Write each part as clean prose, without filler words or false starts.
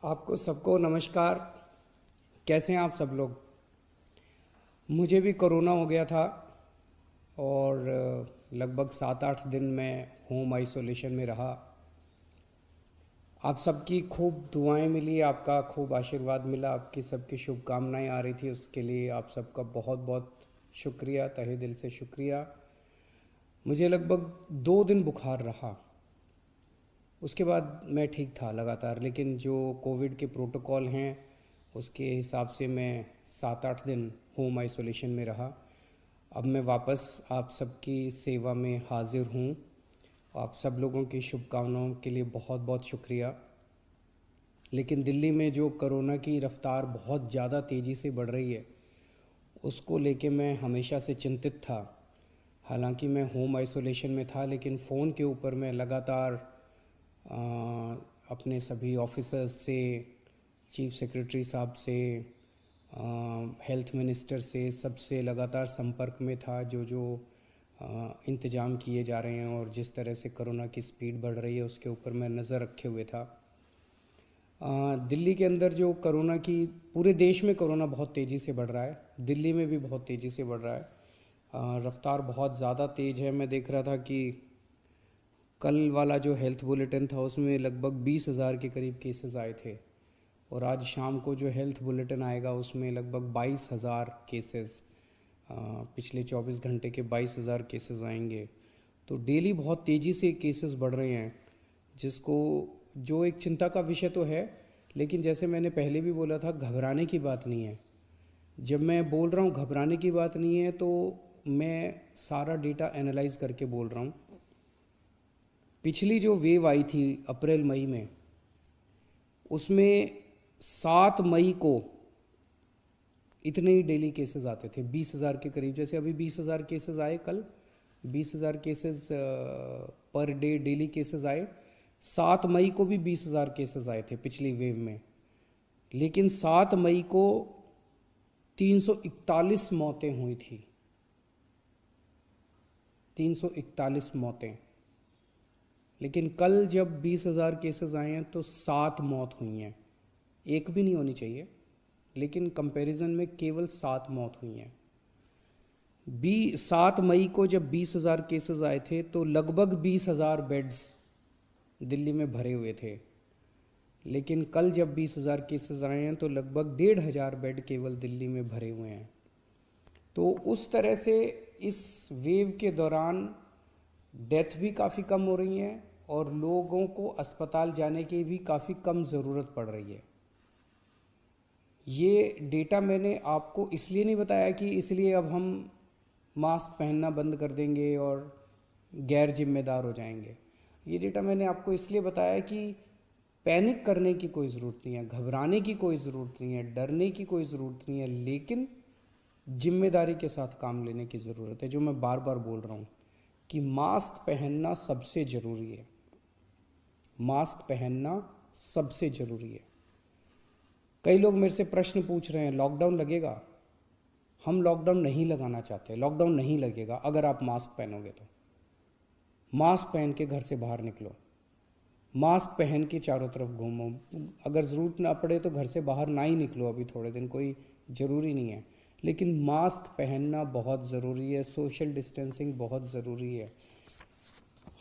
आपको सबको नमस्कार। कैसे हैं आप सब लोग? मुझे भी कोरोना हो गया था और लगभग 7-8 दिन मैं होम आइसोलेशन में रहा। आप सबकी खूब दुआएं मिली, आपका खूब आशीर्वाद मिला, आपकी सबकी शुभकामनाएं आ रही थी, उसके लिए आप सबका बहुत बहुत शुक्रिया, तहे दिल से शुक्रिया। मुझे लगभग 2 दिन बुखार रहा, उसके बाद मैं ठीक था लगातार, लेकिन जो कोविड के प्रोटोकॉल हैं उसके हिसाब से मैं 7-8 दिन होम आइसोलेशन में रहा। अब मैं वापस आप सबकी सेवा में हाजिर हूँ। आप सब लोगों की शुभकामनाओं के लिए बहुत बहुत शुक्रिया। लेकिन दिल्ली में जो कोरोना की रफ्तार बहुत ज़्यादा तेज़ी से बढ़ रही है, उसको लेके मैं हमेशा से चिंतित था। हालांकि मैं होम आइसोलेशन में था, लेकिन फ़ोन के ऊपर मैं लगातार अ, अपने सभी ऑफिसर्स से, चीफ सेक्रेटरी साहब से, हेल्थ मिनिस्टर से, सबसे लगातार संपर्क में था। जो जो इंतज़ाम किए जा रहे हैं और जिस तरह से कोरोना की स्पीड बढ़ रही है उसके ऊपर मैं नज़र रखे हुए था। दिल्ली के अंदर जो कोरोना की, पूरे देश में कोरोना बहुत तेज़ी से बढ़ रहा है, दिल्ली में भी बहुत तेज़ी से बढ़ रहा है। रफ्तार बहुत ज़्यादा तेज़ है। मैं देख रहा था कि कल वाला जो हेल्थ बुलेटिन था उसमें लगभग 20,000 के करीब केसेस आए थे, और आज शाम को जो हेल्थ बुलेटिन आएगा उसमें लगभग 22,000 केसेस, पिछले 24 घंटे के 22,000 केसेस आएंगे। तो डेली बहुत तेज़ी से केसेस बढ़ रहे हैं, जिसको, जो एक चिंता का विषय तो है, लेकिन जैसे मैंने पहले भी बोला था, घबराने की बात नहीं है। जब मैं बोल रहा हूँ घबराने की बात नहीं है, तो मैं सारा डेटा एनालाइज करके बोल रहा हूँ। पिछली जो वेव आई थी अप्रैल मई में, उसमें 7 मई को इतने ही डेली केसेस आते थे, 20,000 के करीब। जैसे अभी 20,000 केसेस आए कल, 20,000 cases per day daily cases आए। 7 मई को भी 20,000 केसेस आए थे पिछली वेव में, लेकिन 7 मई को 341 मौतें हुई थी। 341 मौतें। लेकिन कल जब 20,000 केसेस आए हैं तो 7 मौत हुई हैं। एक भी नहीं होनी चाहिए, लेकिन कंपैरिजन में केवल 7 मौत हुई हैं। 7 मई को जब 20,000 केसेस आए थे तो लगभग 20,000 बेड्स दिल्ली में भरे हुए थे, लेकिन कल जब 20,000 केसेस आए हैं तो लगभग 1,500 बेड केवल दिल्ली में भरे हुए हैं। तो उस तरह से इस वेव के दौरान डेथ भी काफ़ी कम हो रही हैं और लोगों को अस्पताल जाने की भी काफ़ी कम ज़रूरत पड़ रही है। ये डेटा मैंने आपको इसलिए नहीं बताया कि इसलिए अब हम मास्क पहनना बंद कर देंगे और गैर जिम्मेदार हो जाएंगे। ये डेटा मैंने आपको इसलिए बताया कि पैनिक करने की कोई ज़रूरत नहीं है, घबराने की कोई ज़रूरत नहीं है, डरने की कोई ज़रूरत नहीं है, लेकिन जिम्मेदारी के साथ काम लेने की ज़रूरत है। जो मैं बार बार बोल रहा हूँ कि मास्क पहनना सबसे ज़रूरी है। मास्क पहनना सबसे ज़रूरी है। कई लोग मेरे से प्रश्न पूछ रहे हैं, लॉकडाउन लगेगा? हम लॉकडाउन नहीं लगाना चाहते, लॉकडाउन नहीं लगेगा अगर आप मास्क पहनोगे तो। मास्क पहन के घर से बाहर निकलो, मास्क पहन के चारों तरफ घूमो। अगर ज़रूरत ना पड़े तो घर से बाहर ना ही निकलो, अभी थोड़े दिन कोई ज़रूरी नहीं है, लेकिन मास्क पहनना बहुत ज़रूरी है। सोशल डिस्टेंसिंग बहुत ज़रूरी है।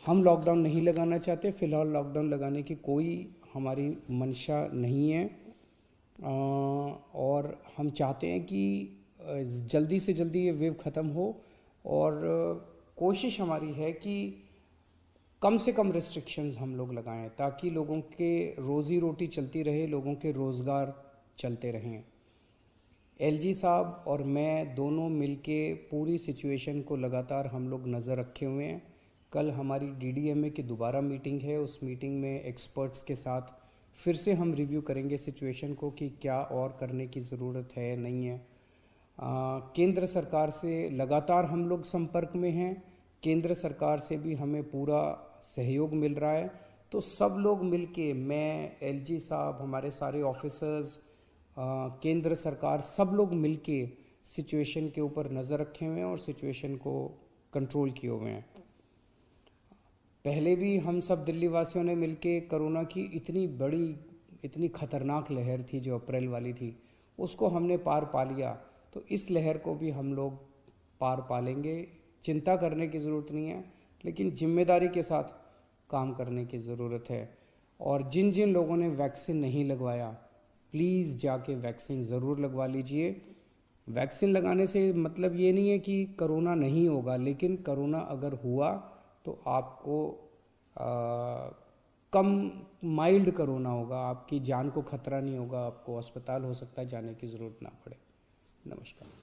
हम लॉकडाउन नहीं लगाना चाहते, फ़िलहाल लॉकडाउन लगाने की कोई हमारी मंशा नहीं है। और हम चाहते हैं कि जल्दी से जल्दी ये वेव ख़त्म हो, और कोशिश हमारी है कि कम से कम रिस्ट्रिक्शंस हम लोग लगाएं, ताकि लोगों के रोज़ी रोटी चलती रहे, लोगों के रोज़गार चलते रहें। एलजी साहब और मैं दोनों मिलके पूरी सिचुएशन को लगातार हम लोग नज़र रखे हुए हैं। कल हमारी डीडीएमए की दोबारा मीटिंग है, उस मीटिंग में एक्सपर्ट्स के साथ फिर से हम रिव्यू करेंगे सिचुएशन को कि क्या और करने की ज़रूरत है, नहीं है। केंद्र सरकार से लगातार हम लोग संपर्क में हैं, केंद्र सरकार से भी हमें पूरा सहयोग मिल रहा है। तो सब लोग मिलके, मैं, एलजी साहब, हमारे सारे ऑफिसर्स, केंद्र सरकार, सब लोग मिलके सिचुएशन के ऊपर नज़र रखे हुए हैं और सिचुएशन को कंट्रोल किए हुए हैं। पहले भी हम सब दिल्ली वासियों ने मिलके कोरोना की इतनी बड़ी इतनी खतरनाक लहर थी जो अप्रैल वाली थी, उसको हमने पार पा लिया, तो इस लहर को भी हम लोग पार पा लेंगे। चिंता करने की ज़रूरत नहीं है, लेकिन जिम्मेदारी के साथ काम करने की ज़रूरत है। और जिन जिन लोगों ने वैक्सीन नहीं लगवाया, प्लीज़ जाके वैक्सीन ज़रूर लगवा लीजिए। वैक्सीन लगाने से मतलब ये नहीं है कि करोना नहीं होगा, लेकिन करोना अगर हुआ तो आपको कम माइल्ड करोना होगा, आपकी जान को खतरा नहीं होगा, आपको अस्पताल हो सकता है जाने की ज़रूरत ना पड़े। नमस्कार।